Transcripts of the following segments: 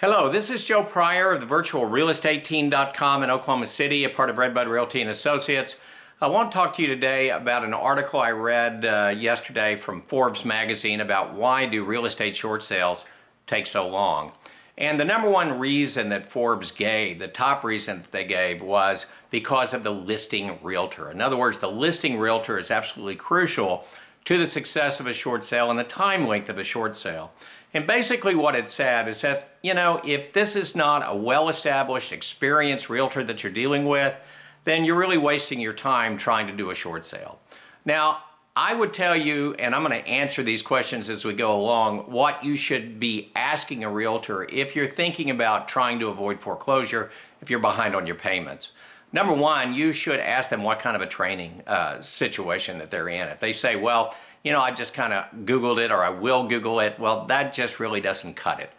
Hello, this is Joe Pryor of the virtualrealestateteam.com in Oklahoma City, a part of Redbud Realty and Associates. I want to talk to you today about an article I read yesterday from Forbes magazine about why do real estate short sales take so long. And the number one reason that Forbes gave, the top reason that they gave, was because of the listing realtor. In other words, the listing realtor is absolutely crucial to the success of a short sale and the time length of a short sale. And basically what it said is that, if this is not a well-established, experienced realtor that you're dealing with, then you're really wasting your time trying to do a short sale. Now, I would tell you, and I'm going to answer these questions as we go along, what you should be asking a realtor if you're thinking about trying to avoid foreclosure, if you're behind on your payments. Number one, you should ask them what kind of a training situation that they're in. If they say, well, I just kind of Googled it, or I will Google it, well, that just really doesn't cut it.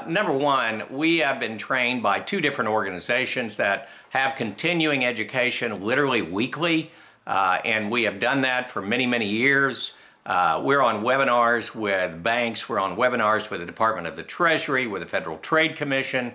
Number one, we have been trained by two different organizations that have continuing education literally weekly, and we have done that for many, many years. We're on webinars with banks, we're on webinars with the Department of the Treasury, with the Federal Trade Commission,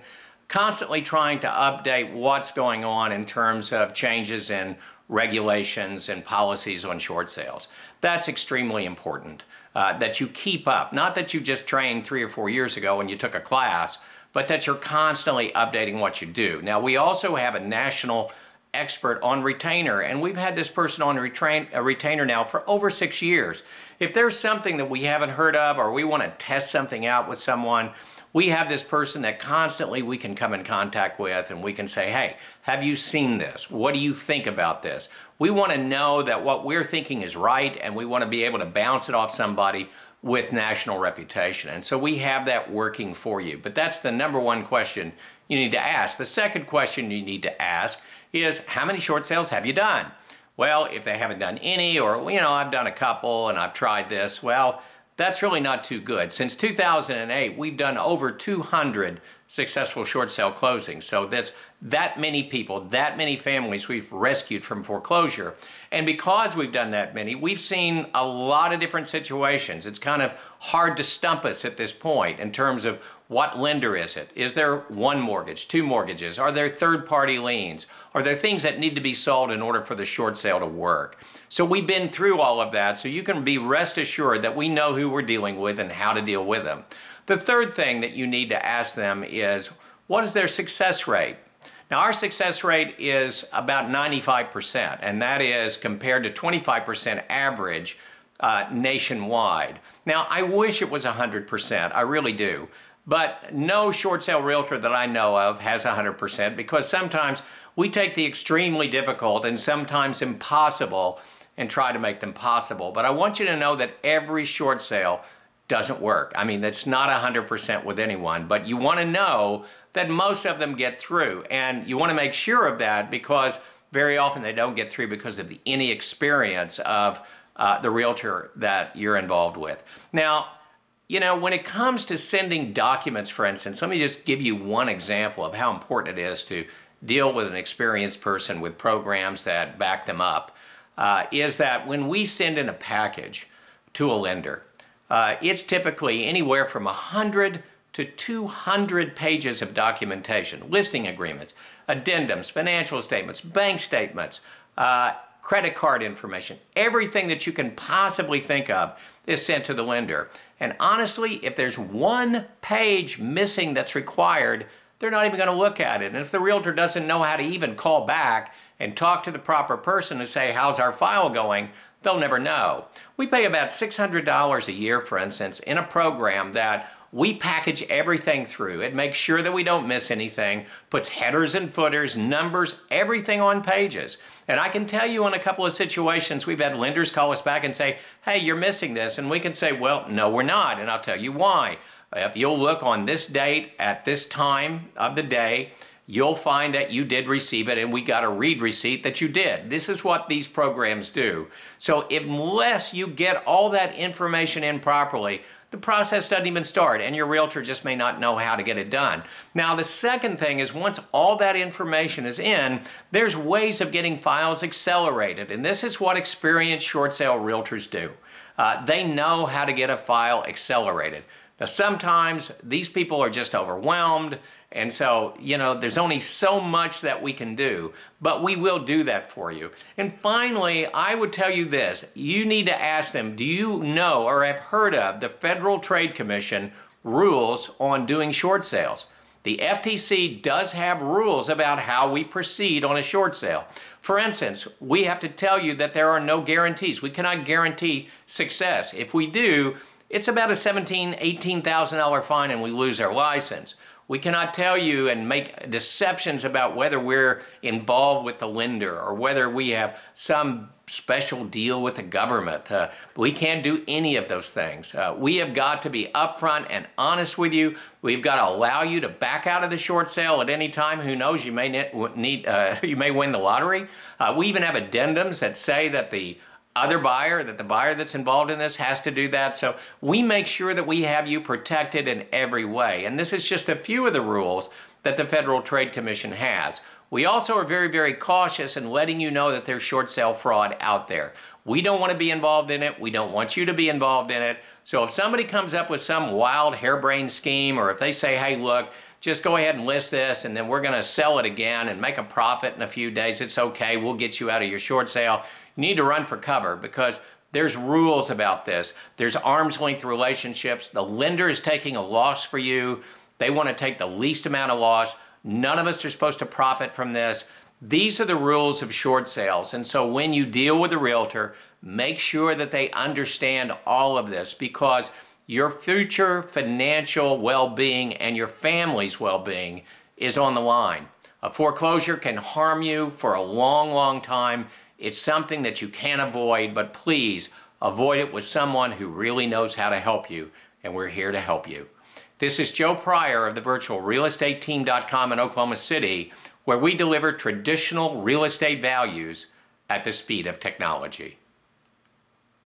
constantly trying to update what's going on in terms of changes in regulations and policies on short sales. That's extremely important, that you keep up. Not that you just trained 3 or 4 years ago when you took a class, but that you're constantly updating what you do. Now, we also have a national expert on retainer, and we've had this person on a retainer now for over 6 years. If there's something that we haven't heard of, or we want to test something out with someone, we have this person that constantly we can come in contact with, and we can say, hey, have you seen this? What do you think about this? We want to know that what we're thinking is right, and we want to be able to bounce it off somebody with national reputation. And so we have that working for you. But that's the number one question you need to ask. The second question you need to ask is, how many short sales have you done? Well, if they haven't done any, or, I've done a couple and I've tried this, well, that's really not too good. Since 2008, we've done over 200 successful short sale closings. So that's that many people, that many families we've rescued from foreclosure. And because we've done that many, we've seen a lot of different situations. It's kind of hard to stump us at this point in terms of what lender is it? Is there one mortgage, two mortgages? Are there third-party liens? Are there things that need to be sold in order for the short sale to work? So we've been through all of that, so you can be rest assured that we know who we're dealing with and how to deal with them. The third thing that you need to ask them is, what is their success rate? Now, our success rate is about 95%, and that is compared to 25% average nationwide. Now, I wish it was 100%, I really do. But no short sale realtor that I know of has 100%, because sometimes we take the extremely difficult and sometimes impossible and try to make them possible. But I want you to know that every short sale doesn't work. I mean, that's not 100% with anyone, but you want to know that most of them get through. And you want to make sure of that, because very often they don't get through because of the inexperience of the realtor that you're involved with. Now, when it comes to sending documents, for instance, let me just give you one example of how important it is to deal with an experienced person with programs that back them up, is that when we send in a package to a lender, it's typically anywhere from 100 to 200 pages of documentation, listing agreements, addendums, financial statements, bank statements, credit card information. Everything that you can possibly think of is sent to the lender. And honestly, if there's one page missing that's required, they're not even going to look at it. And if the realtor doesn't know how to even call back and talk to the proper person and say, how's our file going, they'll never know. We pay about $600 a year, for instance, in a program that we package everything through. It makes sure that we don't miss anything, puts headers and footers, numbers, everything on pages. And I can tell you in a couple of situations, we've had lenders call us back and say, hey, you're missing this. And we can say, well, no, we're not. And I'll tell you why. If you'll look on this date at this time of the day, you'll find that you did receive it, and we got a read receipt that you did. This is what these programs do. So unless you get all that information in properly, the process doesn't even start, and your realtor just may not know how to get it done. Now, the second thing is, once all that information is in, there's ways of getting files accelerated, and this is what experienced short sale realtors do. They know how to get a file accelerated. Now, sometimes these people are just overwhelmed, and so, there's only so much that we can do, but we will do that for you. And finally, I would tell you this. You need to ask them, do you know or have heard of the Federal Trade Commission rules on doing short sales? The FTC does have rules about how we proceed on a short sale. For instance, we have to tell you that there are no guarantees. We cannot guarantee success. If we do, it's about a $17,000, $18,000 fine and we lose our license. We cannot tell you and make deceptions about whether we're involved with the lender or whether we have some special deal with the government. We can't do any of those things. We have got to be upfront and honest with you. We've got to allow you to back out of the short sale at any time. Who knows, you may you may win the lottery. We even have addendums that say that the buyer that's involved in this has to do that. So we make sure that we have you protected in every way. And this is just a few of the rules that the Federal Trade Commission has. We also are very, very cautious in letting you know that there's short sale fraud out there. We don't want to be involved in it. We don't want you to be involved in it. So if somebody comes up with some wild harebrained scheme, or if they say, hey, look, just go ahead and list this and then we're going to sell it again and make a profit in a few days, it's okay, we'll get you out of your short sale. You need to run for cover because there's rules about this. There's arm's length relationships. The lender is taking a loss for you. They want to take the least amount of loss. None of us are supposed to profit from this. These are the rules of short sales. And so when you deal with a realtor, make sure that they understand all of this because your future financial well-being and your family's well-being is on the line. A foreclosure can harm you for a long, long time. It's something that you can't avoid, but please avoid it with someone who really knows how to help you, and we're here to help you. This is Joe Pryor of the virtualrealestateteam.com in Oklahoma City, where we deliver traditional real estate values at the speed of technology.